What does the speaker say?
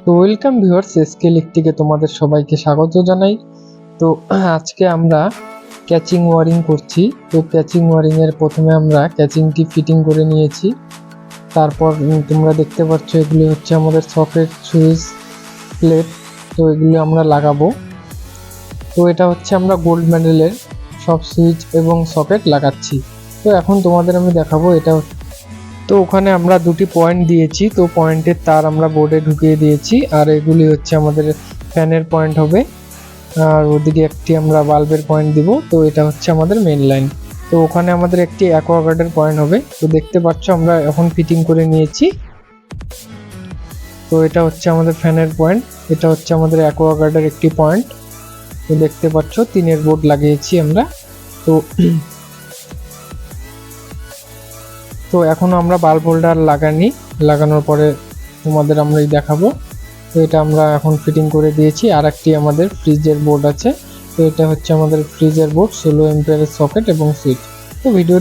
তো welcome viewers, SK ইলেকট্রিকে তোমাদের সবাইকে স্বাগত জানাই। তো আজকে আমরা ক্যাচিং ওয়ারিং করছি। তো ক্যাচিং ওয়ারিং এর প্রথমে আমরা ক্যাচিংটি ফিটিং করে নিয়েছি। তারপর তোমরা দেখতে পাচ্ছ এগুলি হচ্ছে আমাদের সকেট, সুইচ, প্লেট। তো এগুলি আমরা লাগাবো। তো এটা হচ্ছে আমরা গোল্ড মেডেলের সব সুইচ এবং সকেট লাগাচ্ছি। তো এখন তোমাদের আমি দেখাবো এটা। তো ওখানে আমরা দুটি পয়েন্ট দিয়েছি, তো পয়েন্টের তার আমরা বোর্ডে ঢুকিয়ে দিয়েছি, আর এগুলি হচ্ছে আমাদের ফ্যানের পয়েন্ট হবে, আর ওদিকে একটি আমরা বাল্বের পয়েন্ট দিব। তো এটা হচ্ছে আমাদের মেইন লাইন। তো ওখানে আমাদের একটি অ্যাকোয়াগার্ডের পয়েন্ট হবে। তো দেখতে পাচ্ছ আমরা এখন ফিটিং করে নিয়েছি। তো এটা হচ্ছে আমাদের ফ্যানের পয়েন্ট, এটা হচ্ছে আমাদের অ্যাকোয়াগার্ডের একটি পয়েন্ট। তো দেখতে পাচ্ছ তিনের বোর্ড লাগিয়েছি আমরা। তো এখন আমরা বাল্ব হোল্ডার লাগানোর পরে তোমাদের আমরা দেখাবো। তো এটা আমরা এখন ফিটিং করে দিয়েছি। আর একটি আমাদের ফ্রিজের বোর্ড আছে। তো এটা হচ্ছে আমাদের ফ্রিজের বোর্ড, 16 এম্পিয়ারের সকেট এবং সুইচ। তো ভিডিও